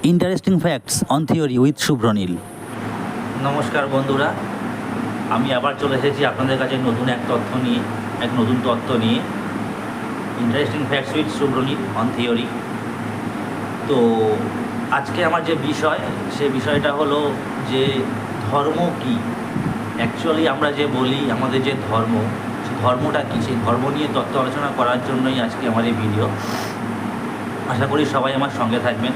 Interesting facts on theory with Subhranil. নমস্কার বন্ধুরা, আমি আবার চলে এসেছি আপনাদের কাছে নতুন তথ্য নিয়ে interesting facts with Subhranil on theory. তো আজকে আমার যে বিষয়, সে বিষয়টা হলো যে ধর্ম কী। অ্যাকচুয়ালি আমরা যে বলি আমাদের যে ধর্মটা কী, সেই ধর্ম নিয়ে তথ্য আলোচনা করার জন্যই আজকে আমার এই ভিডিও। আশা করি সবাই আমার সঙ্গে থাকবেন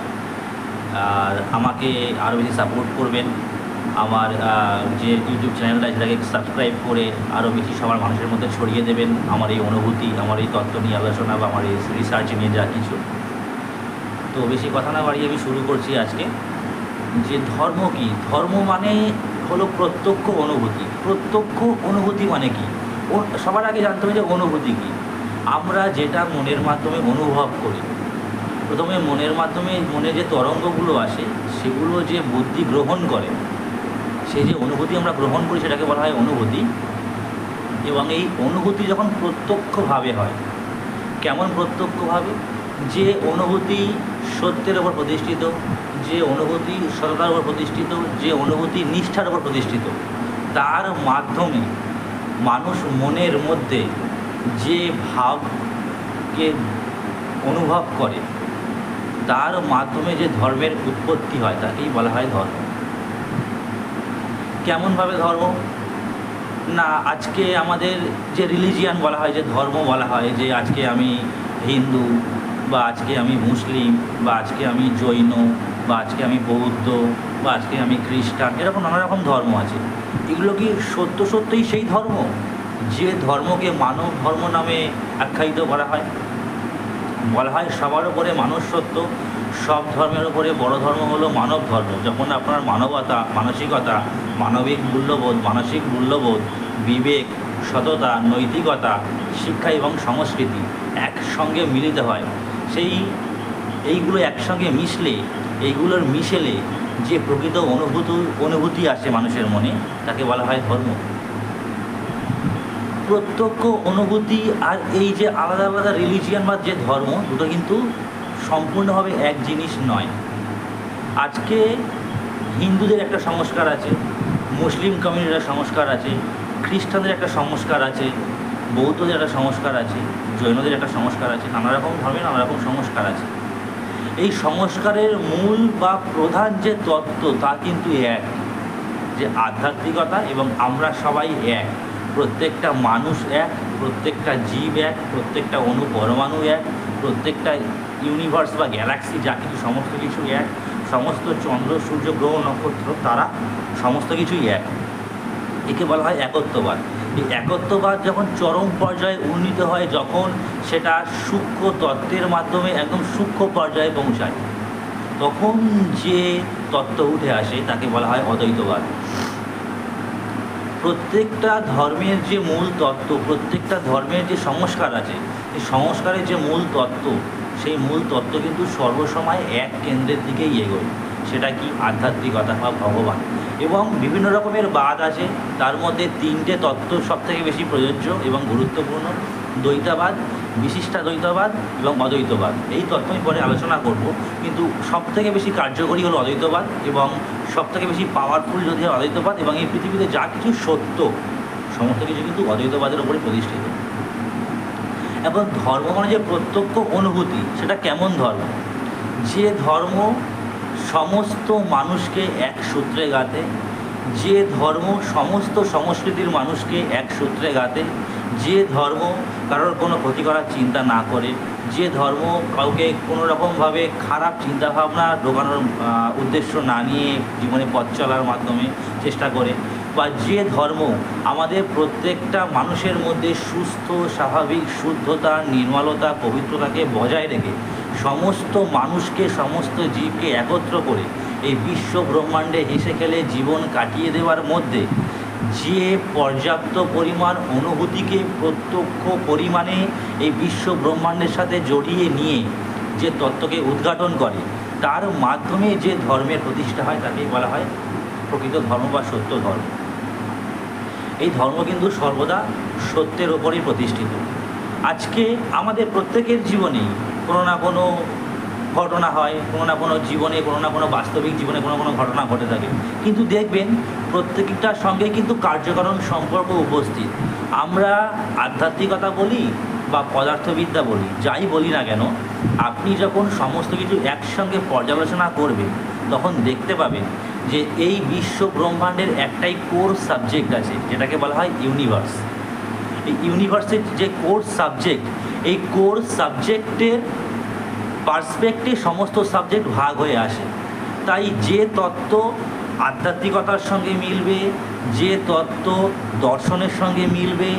আর আমাকে আরও বেশি সাপোর্ট করবেন। আমার যে ইউটিউব চ্যানেলটা, সেটাকে সাবস্ক্রাইব করে আরও বেশি সবার মানুষের মধ্যে ছড়িয়ে দেবেন আমার এই অনুভূতি, আমার এই তত্ত্ব নিয়ে আলোচনা বা আমার এই রিসার্চ নিয়ে যা কিছু। তো বেশি কথা না বাড়িয়ে আমি শুরু করছি আজকে। যে ধর্ম কী, ধর্ম মানে হলো প্রত্যক্ষ অনুভূতি। প্রত্যক্ষ অনুভূতি মানে কি? সবার আগে জানতে হবে যে অনুভূতি কী। আমরা যেটা মনের মাধ্যমে অনুভব করি, প্রথমে মনের মাধ্যমে মনে যে তরঙ্গগুলো আসে, সেগুলো যে বুদ্ধি গ্রহণ করে, সেই যে অনুভূতি আমরা গ্রহণ করি, সেটাকে বলা হয় অনুভূতি। এবং এই অনুভূতি যখন প্রত্যক্ষভাবে হয়, কেমন প্রত্যক্ষভাবে? যে অনুভূতি সত্যের ওপর প্রতিষ্ঠিত, যে অনুভূতি সততার উপর প্রতিষ্ঠিত, যে অনুভূতি নিষ্ঠার উপর প্রতিষ্ঠিত, তার মাধ্যমে মানুষ মনের মধ্যে যে ভাবকে অনুভব করে, তার মাধ্যমে যে ধর্মের উৎপত্তি হয়, তাকেই বলা হয় ধর্ম। কেমনভাবে ধর্ম? না, আজকে আমাদের যে রিলিজিয়ান বলা হয়, যে ধর্ম বলা হয়, যে আজকে আমি হিন্দু, বা আজকে আমি মুসলিম, বা আজকে আমি জৈন, বা আজকে আমি বৌদ্ধ, বা আজকে আমি খ্রিস্টান, এরকম নানা রকম ধর্ম আছে। এগুলো কি সত্যই সেই ধর্ম, যে ধর্মকে মানব ধর্ম নামে আখ্যায়িত করা হয়? বলা হয় সবার উপরে মানুষ সত্য, সব ধর্মের উপরে বড় ধর্ম হলো মানব ধর্ম। যখন আপনার মানবতা, মানসিকতা, মানবিক মূল্যবোধ, বিবেক, সততা, নৈতিকতা, শিক্ষা এবং সংস্কৃতি একসঙ্গে মিলিত হয়, এইগুলো একসঙ্গে এইগুলোর মিশেলে যে প্রকৃত অনুভূতি আসে মানুষের মনে, তাকে বলা হয় ধর্ম। প্রত্যক্ষ অনুভূতি আর এই যে আলাদা আলাদা রিলিজিয়ান বা যে ধর্ম, দুটো কিন্তু সম্পূর্ণভাবে এক জিনিস নয়। আজকে হিন্দুদের একটা সংস্কার আছে, মুসলিম কমিউনিটির একটা সংস্কার আছে, খ্রিস্টানদের একটা সংস্কার আছে, বৌদ্ধদের একটা সংস্কার আছে, জৈনদের একটা সংস্কার আছে, নানা রকম ধর্মের নানা রকম সংস্কার আছে। এই সংস্কারের মূল বা প্রধান যে তত্ত্ব, তা কিন্তু এক, যে আধ্যাত্মিকতা এবং আমরা সবাই এক। প্রত্যেকটা মানুষ এক, প্রত্যেকটা জীব এক, প্রত্যেকটা পরমাণু এক, প্রত্যেকটা ইউনিভার্স বা গ্যালাক্সি যা কিছু, সমস্ত কিছু এক। সমস্ত চন্দ্র, সূর্য, গ্রহ, নক্ষত্র, তারা সমস্ত কিছুই এক। একে বলা হয় একত্ববাদ। এই একত্ববাদ যখন চরম পর্যায়ে উন্নীত হয়, যখন সেটা সূক্ষ্ম তত্ত্বের মাধ্যমে একদম সূক্ষ্ম পর্যায়ে পৌঁছায়, তখন যে তত্ত্ব উঠে আসে, তাকে বলা হয় অদ্বৈতবাদ। প্রত্যেকটা ধর্মের যে মূল তত্ত্ব, প্রত্যেকটা ধর্মের যে সংস্কার আছে, এই সংস্কারের যে মূল তত্ত্ব, সেই মূল তত্ত্ব কিন্তু সর্বসময় এক কেন্দ্রের দিকেই এগোয়। সেটা কি? আধ্যাত্মিকতা বা ভগবান। এবং বিভিন্ন রকমের বাদ আছে, তার মধ্যে তিনটে তত্ত্ব সবথেকে বেশি প্রযোজ্য এবং গুরুত্বপূর্ণ: দ্বৈতবাদ, বিশিষ্টাদ্বৈতবাদ এবং অদ্বৈতবাদ। এই তত্ত্ব আমি পরে আলোচনা করব, কিন্তু সবথেকে বেশি কার্যকরী হলো অদ্বৈতবাদ, এবং সবথেকে বেশি পাওয়ারফুল যদি হয় অদ্বৈতবাদ। এবং এই পৃথিবীতে যা কিছু সত্য, সমস্ত কিছু কিন্তু অদ্বৈতবাদের উপরে প্রতিষ্ঠিত। এখন ধর্ম মানে যে প্রত্যক্ষ অনুভূতি, সেটা কেমন ধর্ম? যে ধর্ম সমস্ত মানুষকে এক সূত্রে গাঁথে, যে ধর্ম সমস্ত সংস্কৃতির মানুষকে এক সূত্রে গাঁথে, যে ধর্ম কারোর কোনো ক্ষতি করার চিন্তা না করে, যে ধর্ম কাউকে কোনো রকমভাবে খারাপ চিন্তাভাবনা ঢোকানোর উদ্দেশ্য না নিয়ে জীবনে পথ চলার মাধ্যমে চেষ্টা করে, বা যে ধর্ম আমাদের প্রত্যেকটা মানুষের মধ্যে সুস্থ, স্বাভাবিক শুদ্ধতা, নির্মলতা, পবিত্রতাকে বজায় রেখে সমস্ত মানুষকে, সমস্ত জীবকে একত্র করে এই বিশ্ব ব্রহ্মাণ্ডে হেসে খেলে জীবন কাটিয়ে দেওয়ার মধ্যে যে পর্যাপ্ত পরিমাণ অনুভূতিকে প্রত্যক্ষ পরিমাণে এই বিশ্ব ব্রহ্মাণ্ডের সাথে জড়িয়ে নিয়ে যে তত্ত্বকে উদ্ঘাটন করে, তার মাধ্যমে যে ধর্মের প্রতিষ্ঠা হয়, তাকেই বলা হয় প্রকৃত ধর্ম বা সত্য ধর্ম। এই ধর্ম কিন্তু সর্বদা সত্যের ওপরেই প্রতিষ্ঠিত। আজকে আমাদের প্রত্যেকের জীবনেই কোনো না কোনো ঘটনা হয়, কোনো না কোনো জীবনে, কোনো না কোনো বাস্তবিক জীবনে কোনো কোনো ঘটনা ঘটে থাকে, কিন্তু দেখবেন প্রত্যেকটার সঙ্গে কিন্তু কার্যকারণ সম্পর্ক উপস্থিত। আমরা আধ্যাত্মিকতা বলি বা পদার্থবিদ্যা বলি, যাই বলি না কেন, আপনি যখন সমস্ত কিছু একসঙ্গে পর্যালোচনা করবেন তখন দেখতে পাবেন যে এই বিশ্ব ব্রহ্মাণ্ডের একটাই কোর সাবজেক্ট আছে, যেটাকে বলা হয় ইউনিভার্স। এই ইউনিভার্সের যে কোর সাবজেক্ট, এই কোর সাবজেক্টের পার্সপেক্টিভ সমস্ত সাবজেক্ট ভাগ হয়ে আসে। তাই যে তত্ত্ব আধ্যাত্মিকতার সঙ্গে মিলবে, যে তত্ত্ব দর্শনের সঙ্গে মিলবে,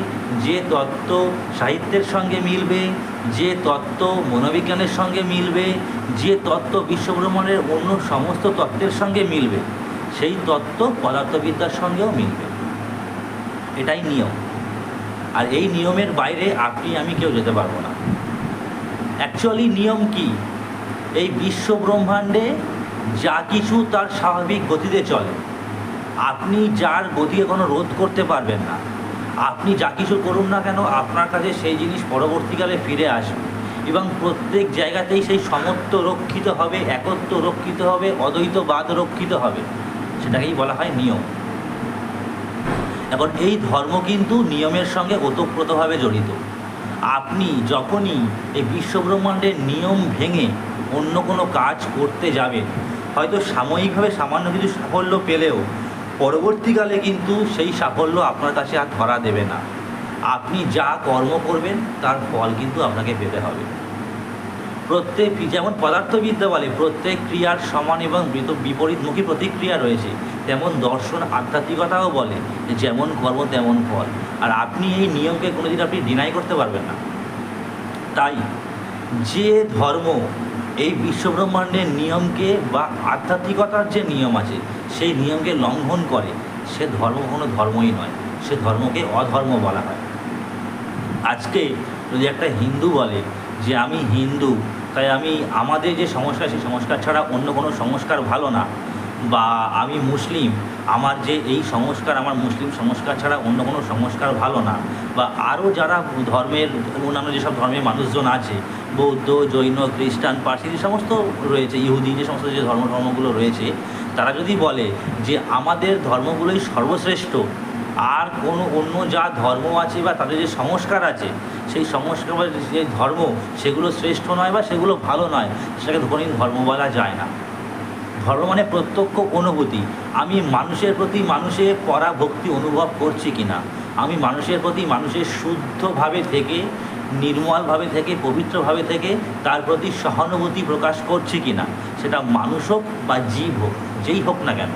যে তত্ত্ব সাহিত্যের সঙ্গে মিলবে, যে তত্ত্ব মনোবিজ্ঞানের সঙ্গে মিলবে, যে তত্ত্ব বিশ্বব্রহ্মাণ্ডের অন্য সমস্ত তত্ত্বের সঙ্গে মিলবে, সেই তত্ত্ব পদার্থবিদ্যার সঙ্গেও মিলবে। এটাই নিয়ম। আর এই নিয়মের বাইরে আপনি আমি কেউ যেতে পারবো না। অ্যাকচুয়ালি নিয়ম কি? এই বিশ্ব ব্রহ্মাণ্ডে যা কিছু তার স্বাভাবিক গতিতে চলে। আপনি যার গতিকে কোনো রোধ করতে পারবেন না। আপনি যা কিছু করুন না কেন, আপনার কাছে সেই জিনিস পরবর্তীকালে ফিরে আসবে এবং প্রত্যেক জায়গাতেই সেই সমত্ব রক্ষিত হবে, একত্ব রক্ষিত হবে, অদ্বৈতবাদ রক্ষিত হবে। সেটাকেই বলা হয় নিয়ম। এখন এই ধর্ম কিন্তু নিয়মের সঙ্গে ওতপ্রোতভাবে জড়িত। আপনি যখনই এই বিশ্বব্রহ্মাণ্ডের নিয়ম ভেঙে অন্য কোনো কাজ করতে যাবেন, হয়তো সাময়িকভাবে সামান্য কিছু সাফল্য পেলেও পরবর্তীকালে কিন্তু সেই সাফল্য আপনার কাছে আর ধরা দেবে না। আপনি যা কর্ম করবেন তার ফল কিন্তু আপনাকে পেতে হবে। প্রত্যেক, যেমন পদার্থবিদ্যা বলে প্রত্যেক ক্রিয়ার সমান এবং বিপরীতমুখী প্রতিক্রিয়া রয়েছে, তেমন দর্শন আধ্যাত্মিকতাও বলে যে যেমন কর্ম তেমন ফল। আর আপনি এই নিয়মকে কোনোদিন আপনি ডিনাই করতে পারবেন না। তাই যে ধর্ম এই বিশ্বব্রহ্মাণ্ডের নিয়মকে বা আধ্যাত্মিকতার যে নিয়ম আছে সেই নিয়মকে লঙ্ঘন করে, সে ধর্ম কোনো ধর্মই নয়, সে ধর্মকে অধর্ম বলা হয়। আজকে যদি একটা হিন্দু বলে যে আমি হিন্দু, তাই আমি আমাদের যে সংস্কার সেই সংস্কার ছাড়া অন্য কোনো সংস্কার ভালো না, বা আমি মুসলিম, আমার যে এই সংস্কার আমার মুসলিম সংস্কার ছাড়া অন্য কোনো সংস্কার ভালো না, বা আরও যারা ধর্মের অন্যান্য যেসব ধর্মের মানুষজন আছে, বৌদ্ধ, জৈন, খ্রিস্টান, পার্সি যে সমস্ত রয়েছে, ইহুদি যে সমস্ত যে ধর্মগুলো রয়েছে, তারা যদি বলে যে আমাদের ধর্মগুলোই সর্বশ্রেষ্ঠ, আর কোনো অন্য যা ধর্ম আছে বা তাদের যে সংস্কার আছে সেই সংস্কার বা যে ধর্ম সেগুলো শ্রেষ্ঠ নয় বা সেগুলো ভালো নয়, সেটাকে কোনোদিন ধর্ম বলা যায় না। ধর্ম মানে প্রত্যক্ষ অনুভূতি। আমি মানুষের প্রতি মানুষের পরাভক্তি অনুভব করছি কিনা, আমি মানুষের প্রতি মানুষের শুদ্ধভাবে থেকে, নির্মলভাবে থেকে, পবিত্রভাবে থেকে তার প্রতি সহানুভূতি প্রকাশ করছি কিনা, সেটা মানুষ হোক বা জীব হোক, যেই হোক না কেন।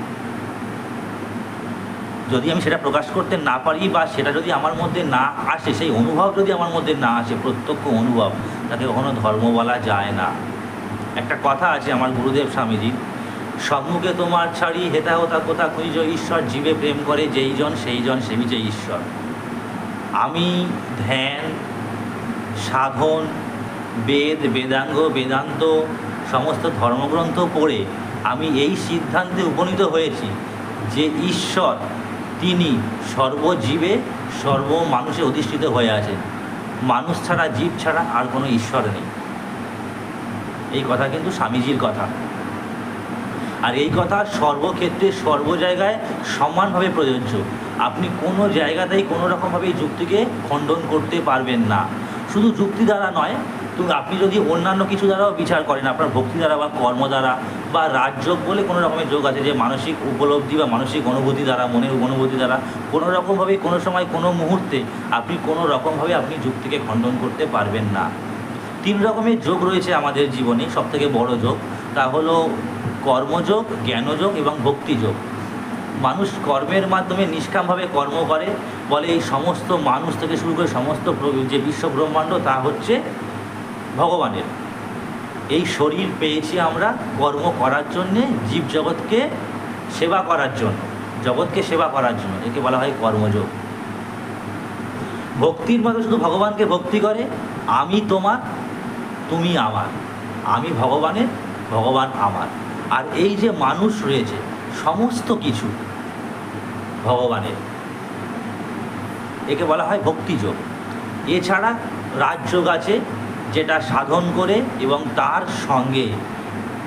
যদি আমি সেটা প্রকাশ করতে না পারি বা সেটা যদি আমার মধ্যে না আসে, সেই অনুভব যদি আমার মধ্যে না আসে, প্রত্যক্ষ অনুভব, তাকে কখনো ধর্ম বলা যায় না। একটা কথা আছে আমার গুরুদেব স্বামীজি, সম্মুখে তোমার ছাড়ি হেতা হোতা কোথা খুঁজ ঈশ্বর, জীবে প্রেম করে যেই জন সেই জন সেবিছে ঈশ্বর। আমি ধ্যান, সাধন, বেদ, বেদাঙ্গ, বেদান্ত সমস্ত ধর্মগ্রন্থ পড়ে আমি এই সিদ্ধান্তে উপনীত হয়েছি যে ঈশ্বর তিনি সর্বজীবে সর্ব মানুষে অধিষ্ঠিত হয়ে আছেন। মানুষ ছাড়া, জীব ছাড়া আর কোনো ঈশ্বর নেই। এই কথা কিন্তু স্বামীজির কথা। আর এই কথা সর্বক্ষেত্রে সর্ব জায়গায় সমানভাবে প্রযোজ্য। আপনি কোনো জায়গাতেই কোনো রকমভাবে এই যুক্তিকে খণ্ডন করতে পারবেন না। শুধু যুক্তি দ্বারা নয়, তো আপনি যদি অন্যান্য কিছু দ্বারাও বিচার করেন, আপনার ভক্তি দ্বারা বা কর্ম দ্বারা বা রাজযোগ বলে কোনো রকমের যোগ আছে, যে মানসিক উপলব্ধি বা মানসিক অনুভূতি দ্বারা, মনের অনুভূতি দ্বারা কোনো রকমভাবে কোনো সময় কোনো মুহূর্তে আপনি কোনো রকমভাবে আপনি যুক্তিকে খণ্ডন করতে পারবেন না। 3 রকমের যোগ রয়েছে আমাদের জীবনে। সবথেকে বড় যোগ তা হলো কর্মযোগ, জ্ঞানযোগ এবং ভক্তিযোগ। মানুষ কর্মের মাধ্যমে নিষ্কামভাবে কর্ম করে, বলে এই সমস্ত মানুষ থেকে শুরু করে সমস্ত যে বিশ্ব ব্রহ্মাণ্ড তা হচ্ছে ভগবানের। এই শরীর পেয়েছি আমরা কর্ম করার জন্যে, জীবজগৎকে সেবা করার জন্য, জগৎকে সেবা করার জন্য, একে বলা হয় কর্মযোগ। ভক্তির মধ্যে শুধু ভগবানকে ভক্তি করে, আমি তোমার, তুমি আমার, আমি ভগবানের, ভগবান আমার। আর এই যে মানুষ রয়েছে, সমস্ত কিছু ভগবানের, একে বলা হয় ভক্তিযোগ। এছাড়া রাজযোগ আছে, যেটা সাধন করে এবং তার সঙ্গে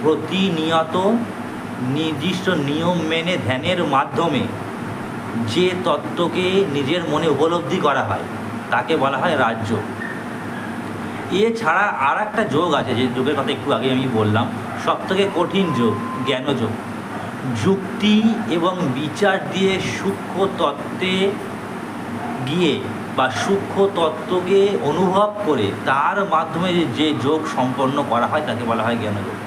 প্রতিনিয়ত নির্দিষ্ট নিয়ম মেনে ধ্যানের মাধ্যমে যে তত্ত্বকে নিজের মনে উপলব্ধি করা হয় তাকে বলা হয় রাজযোগ। এছাড়া আর একটা যোগ আছে, যে যোগের কথা একটু আগে আমি বললাম, সবথেকে কঠিন যোগ জ্ঞানযোগ। যুক্তি এবং বিচার দিয়ে সূক্ষ্ম তত্ত্বে গিয়ে বা সূক্ষ্ম তত্ত্বকে অনুভব করে তার মাধ্যমে যে যোগ সম্পন্ন করা হয় তাকে বলা হয় জ্ঞানযোগ।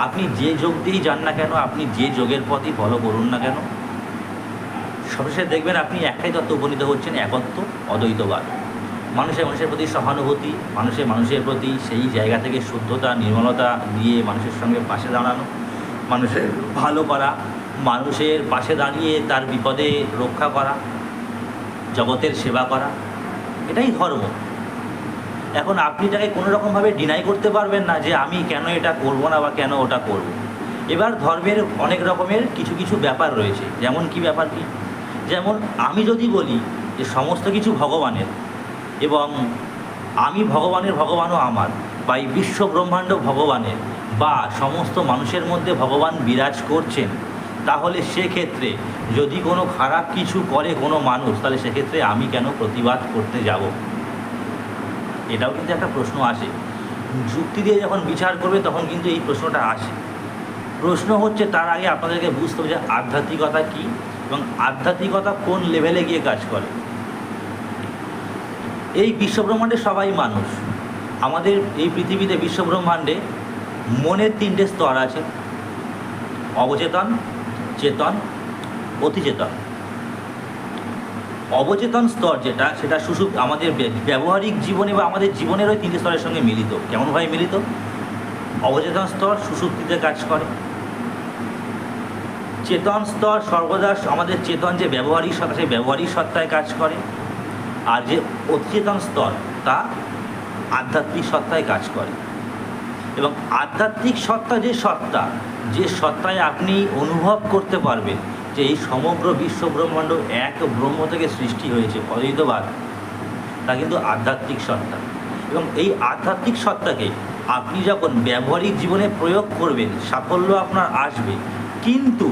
আপনি যে যোগ দিয়েই যান না কেন, আপনি যে যোগের পথই ফলো করুন না কেন, সবশেষে দেখবেন আপনি একটাই তত্ত্ব উপনীত হচ্ছেন, একত্ব, অদ্বৈতবাদ। মানুষের প্রতি সহানুভূতি, মানুষের প্রতি সেই জায়গা থেকে শুদ্ধতা, নির্মলতা দিয়ে মানুষের সঙ্গে পাশে দাঁড়ানো, মানুষের ভালো করা, মানুষের পাশে দাঁড়িয়ে তার বিপদে রক্ষা করা, জগতের সেবা করা, এটাই ধর্ম। এখন আপনি তাকে কোনো রকমভাবে ডিনাই করতে পারবেন না যে আমি কেন এটা করব না বা কেন ওটা করব। এবার ধর্মের অনেক রকমের কিছু কিছু ব্যাপার রয়েছে। যেমন কি ব্যাপার কি? যেমন আমি যদি বলি যে সমস্ত কিছু ভগবানের এবং আমি ভগবানের, ভগবানও আমার, বা এই বিশ্ব ব্রহ্মাণ্ড ভগবানের, বা সমস্ত মানুষের মধ্যে ভগবান বিরাজ করছেন, তাহলে সেক্ষেত্রে যদি কোনো খারাপ কিছু করে কোনো মানুষ, তাহলে সেক্ষেত্রে আমি কেন প্রতিবাদ করতে যাব? এটাও কিন্তু একটা প্রশ্ন আসে। যুক্তি দিয়ে যখন বিচার করবে তখন কিন্তু এই প্রশ্নটা আসে। প্রশ্ন হচ্ছে তার আগে আপনাদেরকে বুঝতে হবে যে আধ্যাত্মিকতা কী এবং আধ্যাত্মিকতা কোন লেভেলে গিয়ে কাজ করে। এই বিশ্বব্রহ্মাণ্ডে সবাই মানুষ। আমাদের এই পৃথিবীতে বিশ্বব্রহ্মাণ্ডে মনের 3টে স্তর আছে: অবচেতন, চেতন, অতিচেতন। অবচেতন স্তর যেটা, সেটা আমাদের ব্যবহারিক জীবনে বা আমাদের জীবনের ওই 3টে স্তরের সঙ্গে মিলিত। কেমনভাবে মিলিত? অবচেতন স্তর সুষুপ্তিতে কাজ করে। চেতন স্তর সর্বদা আমাদের চেতন যে ব্যবহারিক সত্তা, সেই ব্যবহারিক সত্তায় কাজ করে। আর যে অতিচেতন স্তর তা আধ্যাত্মিক সত্তায় কাজ করে। এবং আধ্যাত্মিক সত্তা যে সত্তায় আপনি অনুভব করতে পারবেন যে এই সমগ্র বিশ্ব ব্রহ্মাণ্ড এক ব্রহ্ম থেকে সৃষ্টি হয়েছে, অদ্বৈতবাদ, তা কিন্তু আধ্যাত্মিক সত্তা। এবং এই আধ্যাত্মিক সত্তাকে আপনি যখন ব্যবহারিক জীবনে প্রয়োগ করবেন, সাফল্য আপনার আসবে, কিন্তু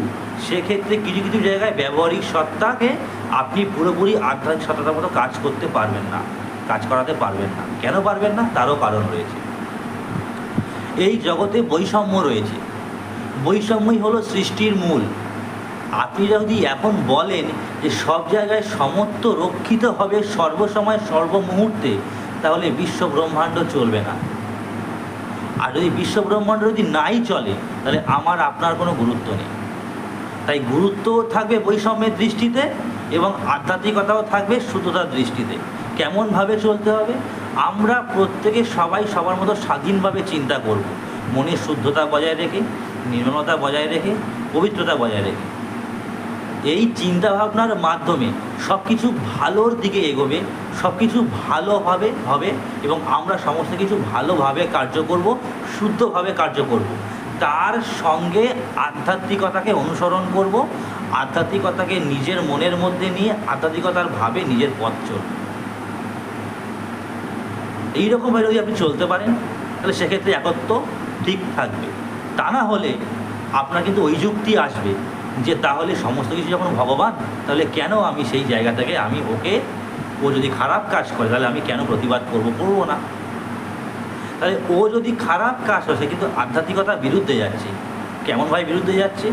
সেক্ষেত্রে কিছু কিছু জায়গায় ব্যবহারিক সত্তাকে আপনি পুরোপুরি আধ্যাত্মিক সত্তার মতো কাজ করতে পারবেন না, কাজ করাতে পারবেন না। কেন পারবেন না? তারও কারণ রয়েছে। এই জগতে বৈষম্য রয়েছে। বৈষম্যই হলো সৃষ্টির মূল। আপনি যদি এখন বলেন যে সব জায়গায় সমত্ব রক্ষিত হবে সর্বসময় সর্বমুহূর্তে, তাহলে বিশ্ব ব্রহ্মাণ্ড চলবে না। আর যদি বিশ্ব ব্রহ্মাণ্ড যদি নাই চলে, তাহলে আমার আপনার কোনো গুরুত্ব নেই। তাই গুরুত্ব থাকবে বৈষম্যের দৃষ্টিতে এবং আধ্যাত্মিকতাও থাকবে শুদ্ধতার দৃষ্টিতে। কেমনভাবে চলতে হবে? আমরা প্রত্যেকে সবাই সবার মতো স্বাধীনভাবে চিন্তা করব, মনের শুদ্ধতা বজায় রেখে, নির্মলতা বজায় রেখে, পবিত্রতা বজায় রেখে। এই চিন্তাভাবনার মাধ্যমে সব কিছু ভালোর দিকে এগোবে, সব কিছু ভালোভাবে হবে এবং আমরা সমস্ত কিছু ভালোভাবে কার্য করব, শুদ্ধভাবে কার্য করব। তার সঙ্গে আধ্যাত্মিকতাকে অনুসরণ করব, আধ্যাত্মিকতাকে নিজের মনের মধ্যে নিয়ে আধ্যাত্মিকতার ভাবে নিজের পথ চলব। এইরকমভাবে যদি আপনি চলতে পারেন, তাহলে সেক্ষেত্রে একত্ব ঠিক থাকবে। তা না হলে আপনার কিন্তু ওই যুক্তি আসবে যে তাহলে সমস্ত কিছু যখন ভগবান, তাহলে কেন আমি সেই জায়গা থেকে ও যদি খারাপ কাজ করে তাহলে আমি কেন প্রতিবাদ করবো না। তাহলে ও যদি খারাপ কাজ হয়, সে কিন্তু আধ্যাত্মিকতার বিরুদ্ধে যাচ্ছে। কেমনভাবে বিরুদ্ধে যাচ্ছে?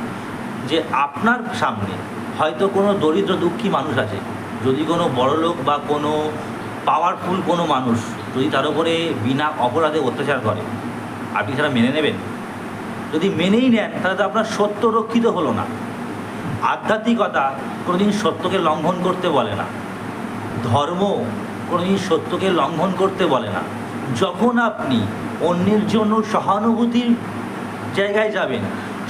যে আপনার সামনে হয়তো কোনো দরিদ্র দুঃখী মানুষ আছে, যদি কোনো বড়লোক বা কোনো পাওয়ারফুল কোনো মানুষ যদি তার উপরে বিনা অপরাধে অত্যাচার করে, আপনি সেটা মেনে নেবেন? যদি মেনেই নেন, তাহলে তো আপনার সত্য রক্ষিত হলো না। আধ্যাত্মিকতা কোনোদিন সত্যকে লঙ্ঘন করতে বলে না, ধর্ম কোনোদিন সত্যকে লঙ্ঘন করতে বলে না। যখন আপনি অন্যের জন্য সহানুভূতির জায়গায় যাবেন,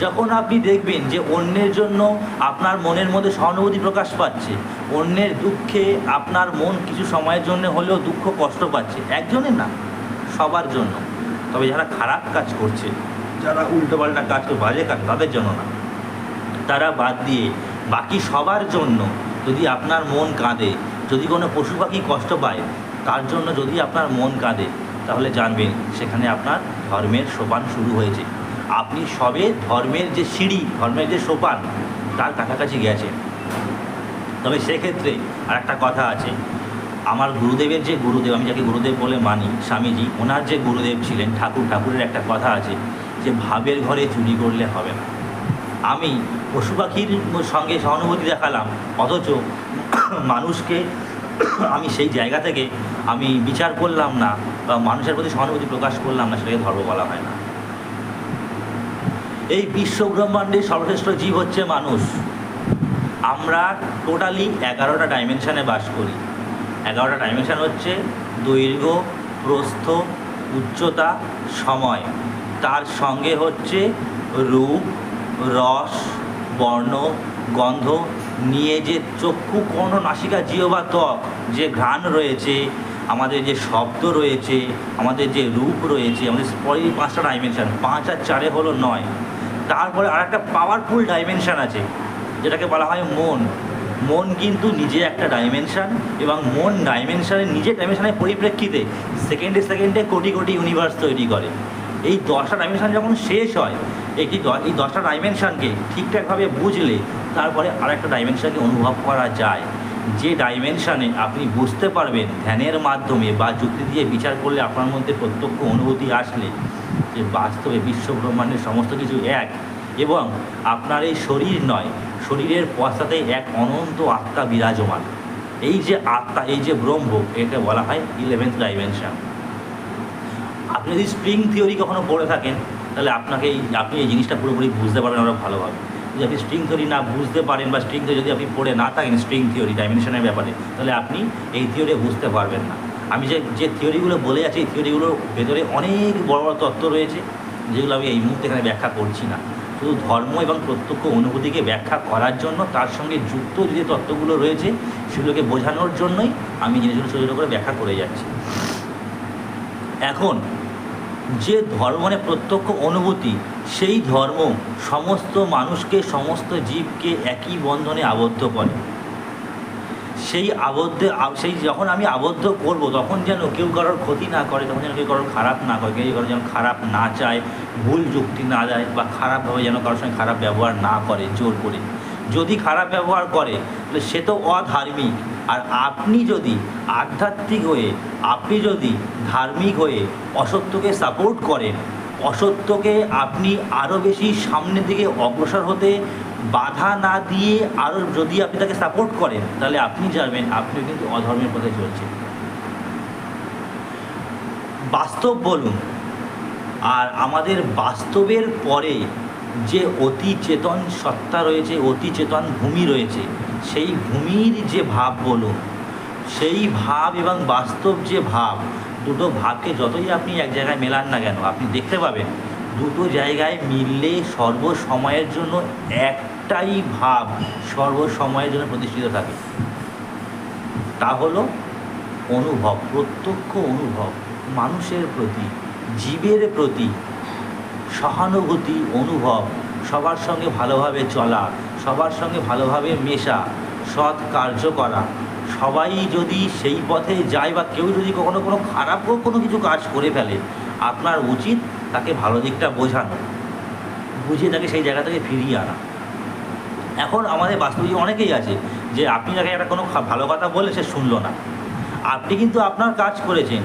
যখন আপনি দেখবেন যে অন্যের জন্য আপনার মনের মধ্যে সহানুভূতি প্রকাশ পাচ্ছে, অন্যের দুঃখে আপনার মন কিছু সময়ের জন্য হলেও দুঃখ কষ্ট পাচ্ছে, একজনের না, সবার জন্য। তবে যারা খারাপ কাজ করছে, যারা উল্টোপাল্টা কাজ করে, বাজে কাজ, তাদের জন্য না, তারা বাদ দিয়ে বাকি সবার জন্য যদি আপনার মন কাঁদে, যদি কোনো পশু পাখি কষ্ট পায় তার জন্য যদি আপনার মন কাঁদে, তাহলে জানবেন সেখানে আপনার ধর্মের সোপান শুরু হয়েছে। আপনি সবে ধর্মের যে সিঁড়ি, ধর্মের যে সোপান, তার কাছাকাছি গেছেন। তবে সেক্ষেত্রে আর একটা কথা আছে, আমার গুরুদেবের যে গুরুদেব, আমি যাকে গুরুদেব বলে মানি, স্বামীজি, ওনার যে গুরুদেব ছিলেন ঠাকুরের একটা কথা আছে যে ভাবের ঘরে চুরি করলে হবে না। আমি পশু পাখির সঙ্গে সহানুভূতি দেখালাম, অথচ মানুষকে আমি সেই জায়গা থেকে আমি বিচার করলাম না বা মানুষের প্রতি সহানুভূতি প্রকাশ করলাম না, সেটাকে ধর্ম বলা হয় না। এই বিশ্ব ব্রহ্মাণ্ডের সর্বশ্রেষ্ঠ জীব হচ্ছে মানুষ। আমরা টোটালি 11টা ডাইমেনশানে বাস করি। 11টা ডাইমেনশান হচ্ছে দৈর্ঘ্য, প্রস্থ, উচ্চতা, সময়, তার সঙ্গে হচ্ছে রূপ, রস, বর্ণ, গন্ধ নিয়ে যে চক্ষু, কর্ণ, নাসিকা, জিহ্বা, ত্বক, যে ঘ্রাণ রয়েছে, আমাদের যে শব্দ রয়েছে, আমাদের যে রূপ রয়েছে, আমাদের পরের 5টা ডাইমেনশান, 5 আর 4 হলো 9। তারপরে আর একটা পাওয়ারফুল ডাইমেনশান আছে যেটাকে বলা হয় মন। মন কিন্তু নিজে একটা ডাইমেনশান, এবং মন ডাইমেনশানের নিজের ডাইমেনশানের পরিপ্রেক্ষিতে সেকেন্ডে সেকেন্ডে কোটি কোটি ইউনিভার্স তৈরি করে। এই 10টা ডাইমেনশান যখন শেষ হয়, এই 10টা ডাইমেনশানকে ঠিকঠাকভাবে বুঝলে তারপরে আরেকটা ডাইমেনশানকে অনুভব করা যায়, যে ডাইমেনশানে আপনি বুঝতে পারবেন ধ্যানের মাধ্যমে বা যুক্তি দিয়ে বিচার করলে আপনার মধ্যে প্রত্যক্ষ অনুভূতি আসলে যে বাস্তবে বিশ্ব ব্রহ্মাণ্ডের সমস্ত কিছু এক, এবং আপনার এই শরীর নয়, শরীরের পশ্চাতে এক অনন্ত আত্মা বিরাজমান। এই যে আত্মা, এই যে ব্রহ্ম, একে বলা হয় 11th ডাইমেনশান। আপনি যদি স্প্রিং থিওরি কখনো পড়ে থাকেন, তাহলে আপনি এই জিনিসটা পুরোপুরি বুঝতে পারবেন আরও ভালোভাবে। যদি আপনি স্ট্রিং থিওরি না বুঝতে পারেন, বা স্ট্রিং থিওরি যদি আপনি পড়ে না থাকেন স্ট্রিং থিওরি ডাইমেনশনের ব্যাপারে, তাহলে আপনি এই থিওরি বুঝতে পারবেন না। আমি যে থিওরিগুলো বলে আছি, এই থিওরিগুলোর ভেতরে অনেক বড় বড় তত্ত্ব রয়েছে, যেগুলো আমি এই মুহূর্তে এখানে ব্যাখ্যা করছি না। শুধু ধর্ম এবং প্রত্যক্ষ অনুভূতিকে ব্যাখ্যা করার জন্য, তার সঙ্গে যুক্ত যে তত্ত্বগুলো রয়েছে সেগুলোকে বোঝানোর জন্যই আমি জিনিসগুলো ছোটো ছোটো করে ব্যাখ্যা করে যাচ্ছি। এখন যে ধর্ম মানে প্রত্যক্ষ অনুভূতি, সেই ধর্ম সমস্ত মানুষকে, সমস্ত জীবকে একই বন্ধনে আবদ্ধ করে। সেই যখন আমি আবদ্ধ করব, তখন যেন কেউ কারোর ক্ষতি না করে, তখন যেন কেউ কারোর খারাপ না করে, কেউ কারোর যেন খারাপ না চায়, ভুল যুক্তি না দেয়, বা খারাপভাবে যেন কারোর সঙ্গে খারাপ ব্যবহার না করে জোর করে। যদি খারাপ ব্যবহার করে তাহলে সে তো অধার্মিক। আর আপনি যদি আধ্যাত্মিক হয়ে, আপনি যদি ধার্মিক হয়ে অসত্যকে সাপোর্ট করেন, অসত্যকে আপনি আরও বেশি সামনের দিকে অগ্রসর হতে বাধা না দিয়ে আরও যদি আপনি তাকে সাপোর্ট করেন, তাহলে আপনি জানবেন আপনিও কিন্তু অধর্মের পথে চলছেন। বাস্তব বলুন, আর আমাদের বাস্তবের পরে যে অতি চেতন সত্তা রয়েছে, অতি চেতন ভূমি রয়েছে, সেই ভূমির যে ভাব বলুন, সেই ভাব এবং বাস্তব যে ভাব, দুটো ভাবকে যতই আপনি এক জায়গায় মেলান না কেন, আপনি দেখতে পাবেন দুটো জায়গায় মিললে সর্বসময়ের জন্য একটাই ভাব সর্বসময়ের জন্য প্রতিষ্ঠিত থাকে। তা হলো অনুভব, প্রত্যক্ষ অনুভব, মানুষের প্রতি, জীবের প্রতি সহানুভূতি, অনুভব, সবার সঙ্গে ভালোভাবে চলা, সবার সঙ্গে ভালোভাবে মেশা, সৎ কার্য করা। সবাই যদি সেই পথে যায়, বা কেউ যদি কখনো কোনো খারাপও কোনো কিছু কাজ করে ফেলে, আপনার উচিত তাকে ভালো দিকটা বোঝানো, বুঝিয়ে তাকে সেই জায়গা থেকে ফিরিয়ে আনা। এখন আমাদের বাস্তবে অনেকেই আছে যে আপনি তাকে একটা কোনো ভালো কথা বললে সে শুনলো না। আপনি কিন্তু আপনার কাজ করেছেন,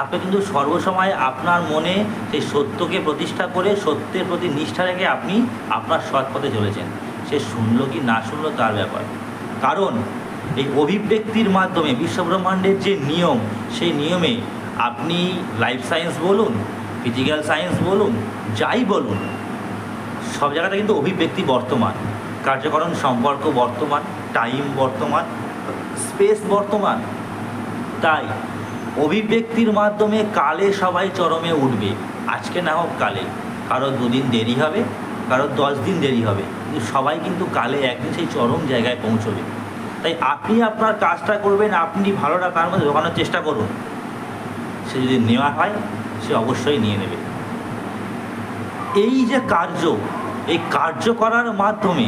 আপনি কিন্তু সর্বসময় আপনার মনে সেই সত্যকে প্রতিষ্ঠা করে, সত্যের প্রতি নিষ্ঠা রেখে আপনি আপনার সৎ পথে চলেছেন। সে শুনলো কি না শুনলো তার ব্যাপার। কারণ এই অভিব্যক্তির মাধ্যমে বিশ্বব্রহ্মাণ্ডের যে নিয়ম, সেই নিয়মে আপনি লাইফ সায়েন্স বলুন, ফিজিক্যাল সায়েন্স বলুন, যাই বলুন, সব জায়গাতে কিন্তু অভিব্যক্তি বর্তমান, কার্যকরণ সম্পর্ক বর্তমান, টাইম বর্তমান, স্পেস বর্তমান। তাই অভিব্যক্তির মাধ্যমে কালে সবাই চরমে উঠবে, আজকে না হোক কালে, কারো 2 দিন দেরি হবে, কারো 10 দিন দেরি হবে, কিন্তু সবাই কিন্তু কালে একদিন সেই চরম জায়গায় পৌঁছবে। তাই আপনি আপনার কাজটা করবেন, আপনি ভালোটা তার মধ্যে ঢোকানোর চেষ্টা করুন। সে যদি নেওয়া হয় সে অবশ্যই নিয়ে নেবে। এই যে কার্য, এই কার্য করার মাধ্যমে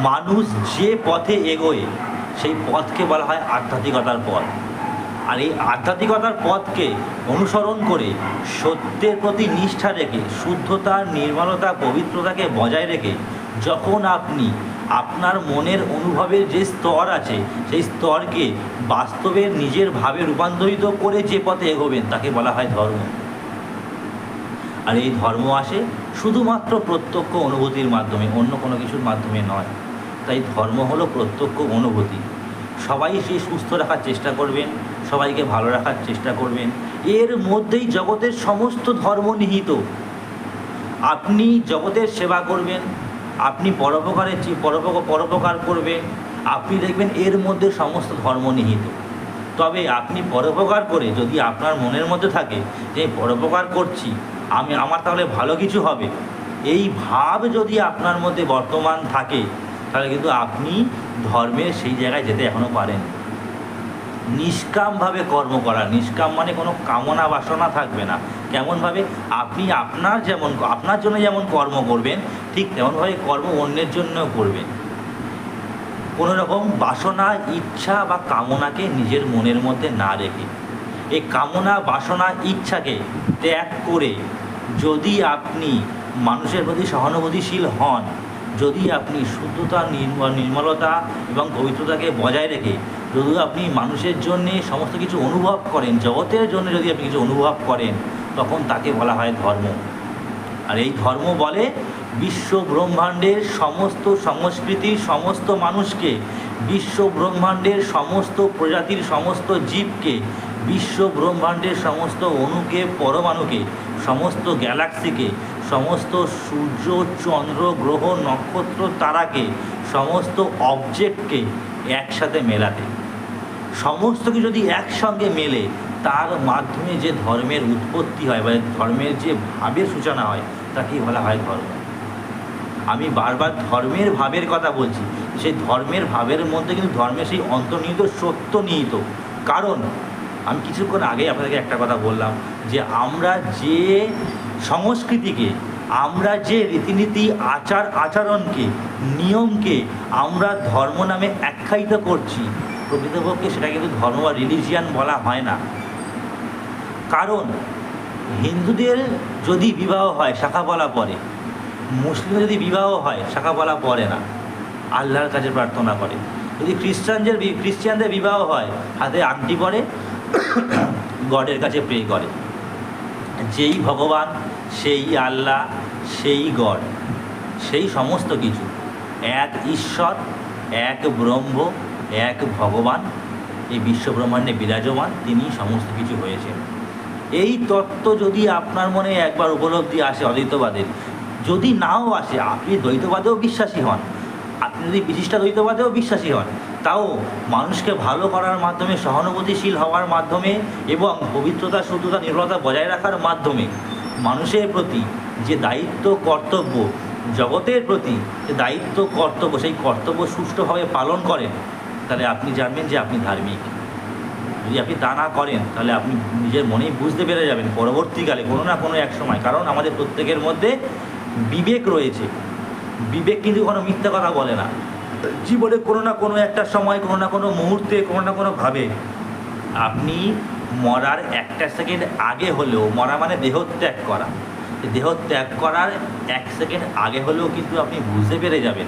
মানুষ যে পথে এগোয়, সেই পথকে বলা হয় আধ্যাত্মিকতার পথ। আর এই আধ্যাত্মিকতার পথকে অনুসরণ করে সত্যের প্রতি নিষ্ঠা রেখে শুদ্ধতা, নির্মলতা, পবিত্রতাকে বজায় রেখে যখন আপনি আপনার মনের অনুভবের যে স্তর আছে সেই স্তরকে বাস্তবে নিজের ভাবে রূপান্তরিত করে যে পথে এগোবেন তাকে বলা হয় ধর্ম। আর এই ধর্ম আসে শুধুমাত্র প্রত্যক্ষ অনুভূতির মাধ্যমে, অন্য কোনো কিছুর মাধ্যমে নয়। তাই ধর্ম হলো প্রত্যক্ষ অনুভূতি। সবাই সেই সুস্থ রাখার চেষ্টা করবেন, সবাইকে ভালো রাখার চেষ্টা করবেন। এর মধ্যেই জগতের সমস্ত ধর্ম নিহিত। আপনি জগতের সেবা করবেন, আপনি পরোপকার করবেন, আপনি দেখবেন এর মধ্যে সমস্ত ধর্ম নিহিত। তবে আপনি পরোপকার করে যদি আপনার মনের মধ্যে থাকে যে পরোপকার করছি আমার তাহলে ভালো কিছু হবে, এই ভাব যদি আপনার মধ্যে বর্তমান থাকে তাহলে কিন্তু আপনি ধর্মের সেই জায়গায় যেতে এখনও পারেন। নিষ্কামভাবে কর্ম করা, নিষ্কাম মানে কোনো কামনা বাসনা থাকবে না। কেমনভাবে? আপনি আপনার জন্য যেমন কর্ম করবেন ঠিক তেমনভাবে কর্ম অন্যের জন্যও করবেন। কোনো রকম বাসনা, ইচ্ছা বা কামনাকে নিজের মনের মধ্যে না রেখে, এই কামনা, বাসনা, ইচ্ছাকে ত্যাগ করে যদি আপনি মানুষের প্রতি সহানুভূতিশীল হন, যদি আপনি শুদ্ধতা, নির্মলতা এবং পবিত্রতাকে বজায় রেখে যদি আপনি মানুষের জন্যে সমস্ত কিছু অনুভব করেন, জগতের জন্য যদি আপনি কিছু অনুভব করেন, তখন তাকে বলা হয় ধর্ম। আর এই ধর্ম বলে বিশ্ব ব্রহ্মাণ্ডের সমস্ত সংস্কৃতির সমস্ত মানুষকে, বিশ্ব ব্রহ্মাণ্ডের সমস্ত প্রজাতির সমস্ত জীবকে, বিশ্ব ব্রহ্মাণ্ডের সমস্ত অণুকে, পরমাণুকে, সমস্ত গ্যালাক্সিকে, সমস্ত সূর্য, চন্দ্র, গ্রহ, নক্ষত্র, তারাকে, সমস্ত অবজেক্টকে একসাথে মেলাতে। সমস্ত কিছু যদি একসঙ্গে মেলে তার মাধ্যমে যে ধর্মের উৎপত্তি হয় বা ধর্মের যে ভাবের সূচনা হয় তাকেই বলা হয় ধর্ম। আমি বারবার ধর্মের ভাবের কথা বলছি, সেই ধর্মের ভাবের মধ্যে কিন্তু ধর্মের সেই অন্তর্নিহিত সত্য নিহিত। কারণ আমি কিছুক্ষণ আগে আপনাদেরকে একটা কথা বললাম যে আমরা যে সংস্কৃতিকে, আমরা যে রীতিনীতি, আচরণকে, নিয়মকে আমরা ধর্ম নামে আখ্যায়িত করছি, প্রকৃতপক্ষে সেটা কিন্তু ধর্ম বা রিলিজিয়ান বলা হয় না। কারণ হিন্দুদের যদি বিবাহ হয় শাখাপলা পরে, মুসলিমদের যদি বিবাহ হয় শাখাপলা পরে না, আল্লাহর কাছে প্রার্থনা করে। যদি খ্রিস্টানদের বিবাহ হয় হাতে আংটি পরে, গডের কাছে প্রে করে। যেই ভগবান, সেই আল্লাহ, সেই গড, সেই সমস্ত কিছু এক ঈশ্বর, এক ব্রহ্ম, এক ভগবান এই বিশ্বব্রহ্মাণ্ডে বিরাজমান, তিনি সমস্ত কিছু হয়েছেন। এই তত্ত্ব যদি আপনার মনে একবার উপলব্ধি আসে অদ্বৈতবাদের, যদি নাও আসে, আপনি দ্বৈতবাদেও বিশ্বাসী হন, আপনি যদি বিশিষ্টাদ্বৈতবাদেও বিশ্বাসী হন, তাও মানুষকে ভালো করার মাধ্যমে, সহানুভূতিশীল হওয়ার মাধ্যমে এবং পবিত্রতা, শুদ্ধতা, নির্মলতা বজায় রাখার মাধ্যমে মানুষের প্রতি যে দায়িত্ব, কর্তব্য, জগতের প্রতি যে দায়িত্ব, কর্তব্য, সেই কর্তব্য সুষ্ঠুভাবে পালন করেন, তাহলে আপনি জানবেন যে আপনি ধার্মিক। যদি আপনি তা না করেন তাহলে আপনি নিজের মনেই বুঝতে পেরে যাবেন পরবর্তীকালে কোনো না কোনো এক সময়। কারণ আমাদের প্রত্যেকের মধ্যে বিবেক রয়েছে, বিবেক কিন্তু কোনো মিথ্যা কথা বলে না। জীবনে কোনো না কোনো একটা সময়, কোনো না কোনো মুহূর্তে, কোনো না কোনোভাবে আপনি মরার একটা সেকেন্ড আগে হলেও, মরা মানে দেহত্যাগ করা, দেহত্যাগ করার এক সেকেন্ড আগে হলেও কিন্তু আপনি বুঝতে পেরে যাবেন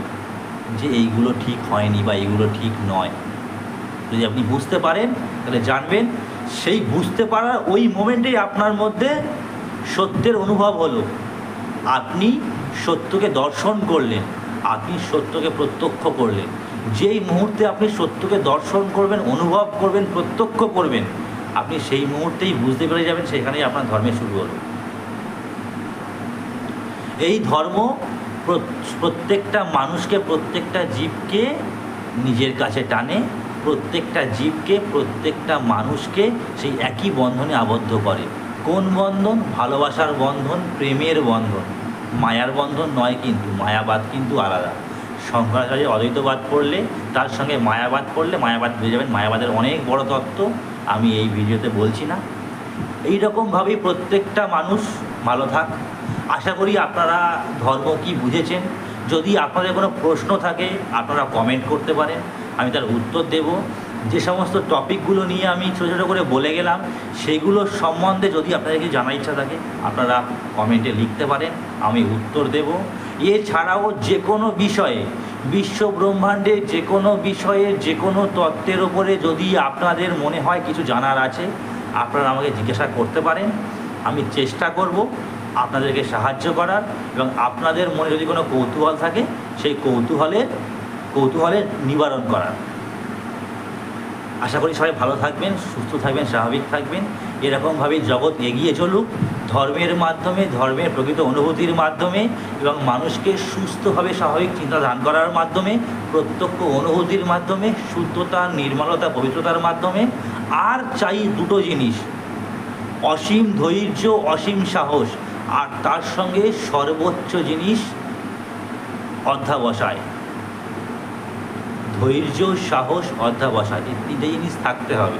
যে এইগুলো ঠিক হয়নি বা এইগুলো ঠিক নয়। যদি আপনি বুঝতে পারেন তাহলে জানবেন সেই বুঝতে পারার ওই মোমেন্টেই আপনার মধ্যে সত্যের অনুভব হলো, আপনি সত্যকে দর্শন করলেন, আপনি সত্যকে প্রত্যক্ষ করলেন। যেই মুহূর্তে আপনি সত্যকে দর্শন করবেন, অনুভব করবেন, প্রত্যক্ষ করবেন, আপনি সেই মুহূর্তেই বুঝতে পেরে যাবেন সেখানেই আপনার ধর্মের শুরু হলো। এই ধর্ম প্রত্যেকটা মানুষকে, প্রত্যেকটা জীবকে নিজের কাছে টানে, প্রত্যেকটা জীবকে, প্রত্যেকটা মানুষকে সেই একই বন্ধনে আবদ্ধ করে। কোন বন্ধন? ভালোবাসার বন্ধন, প্রেমের বন্ধন, মায়ার বন্ধন নয়। কিন্তু মায়াবাদ কিন্তু আলাদা। শঙ্করাচার্য অদ্বৈতবাদ পড়লে তার সঙ্গে মায়াবাদ পড়লে মায়াবাদ বুঝে যাবেন। মায়াবাদের অনেক বড় তত্ত্ব আমি এই ভিডিওতে বলছি না। এই রকমভাবেই প্রত্যেকটা মানুষ ভালো থাক। আশা করি আপনারা ধর্ম কি বুঝেছেন। যদি আপনাদের কোনো প্রশ্ন থাকে আপনারা কমেন্ট করতে পারেন, আমি তার উত্তর দেব। যে সমস্ত টপিকগুলো নিয়ে আমি ছোটো ছোটো করে বলে গেলাম, সেইগুলো সম্বন্ধে যদি আপনাদেরকে জানার ইচ্ছা থাকে আপনারা কমেন্টে লিখতে পারেন, আমি উত্তর দেব। এছাড়াও যে কোনো বিষয়ে, বিশ্ব ব্রহ্মাণ্ডের যে কোনো বিষয়ে, যে কোনো তত্ত্বের ওপরে যদি আপনাদের মনে হয় কিছু জানার আছে, আপনারা আমাকে জিজ্ঞাসা করতে পারেন। আমি চেষ্টা করব আপনাদেরকে সাহায্য করার, এবং আপনাদের মনে যদি কোনো কৌতূহল থাকে সেই কৌতূহলের নিবারণ করার। আশা করি সবাই ভালো থাকবেন, সুস্থ থাকবেন, স্বাভাবিক থাকবেন। এরকমভাবেই জগৎ এগিয়ে চলুক, ধর্মের মাধ্যমে, ধর্মের প্রকৃত অনুভূতির মাধ্যমে, এবং মানুষকে সুস্থভাবে স্বাভাবিক চিন্তা দান করার মাধ্যমে, প্রত্যক্ষ অনুভূতির মাধ্যমে, শুদ্ধতা, নির্মলতা, পবিত্রতার মাধ্যমে। আর চাই দুটো জিনিস: অসীম ধৈর্য, অসীম সাহস, আর তার সঙ্গে সর্বোচ্চ জিনিস অধ্যাবসায়। ধৈর্য, সাহস, অধ্যাবসায়, এই তিনটে জিনিস থাকতে হবে।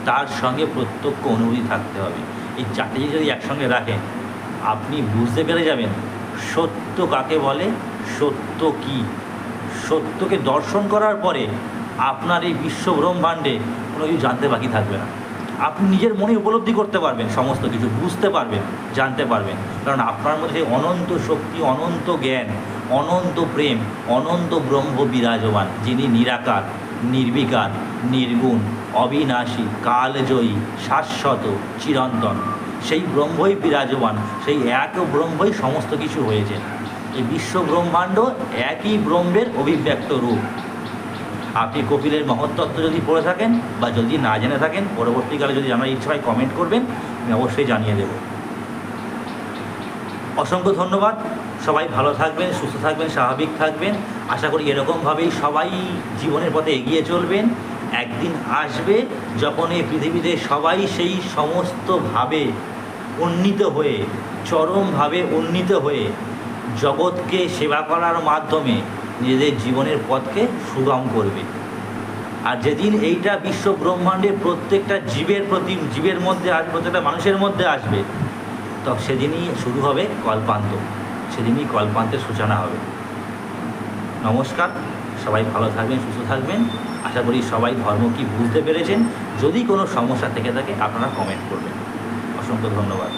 তার সঙ্গে প্রত্যক্ষ অনুভূতি থাকতে হবে। এই চারটে জিনিস যদি একসঙ্গে রাখেন, আপনি বুঝতে পেরে যাবেন সত্য কাকে বলে, সত্য কী। সত্যকে দর্শন করার পরে আপনার এই বিশ্ব ব্রহ্মাণ্ডে কোনো কিছু জানতে বাকি থাকবে না। আপনি নিজের মনে উপলব্ধি করতে পারবেন, সমস্ত কিছু বুঝতে পারবেন, জানতে পারবেন, কারণ আপনার মধ্যে অনন্ত শক্তি, অনন্ত জ্ঞান, অনন্ত প্রেম, অনন্ত ব্রহ্ম বিরাজমান, যিনি নিরাকার, নির্বিকার, নির্গুণ, অবিনাশী, কালজয়ী, শাশ্বত, চিরন্তন। সেই ব্রহ্মই বিরাজমান, সেই এক ব্রহ্মই সমস্ত কিছু হয়েছে। এই বিশ্ব ব্রহ্মাণ্ড একই ব্রহ্মের অভিব্যক্ত রূপ। আপনি কপিলের মহত্তত্ত্ব যদি পড়ে থাকেন বা যদি না জেনে থাকেন, পরবর্তীকালে যদি জানার ইচ্ছা হয় কমেন্ট করবেন, আমি অবশ্যই জানিয়ে দেব। অসংখ্য ধন্যবাদ। সবাই ভালো থাকবেন, সুস্থ থাকবেন, স্বাভাবিক থাকবেন। আশা করি এরকমভাবেই সবাই জীবনের পথে এগিয়ে চলবেন। একদিন আসবে যখন এই পৃথিবীতে সবাই সেই সমস্তভাবে উন্নীত হয়ে, চরমভাবে উন্নীত হয়ে, জগৎকে সেবা করার মাধ্যমে নিজেদের জীবনের পথকে সুগম করবে। আর যেদিন এইটা বিশ্ব ব্রহ্মাণ্ডের প্রত্যেকটা জীবের মধ্যে আসবে, প্রত্যেকটা মানুষের মধ্যে আসবে, তো সেদিনই শুরু হবে কল্পান্ত, সেদিনই কল্পান্তের সূচনা হবে। নমস্কার, সবাই ভালো থাকবেন, সুস্থ থাকবেন। আশা করি সবাই ধর্ম কি বুঝতে পেরেছেন। যদি কোনো সমস্যা থেকে থাকে আপনারা কমেন্ট করবেন। অসংখ্য ধন্যবাদ।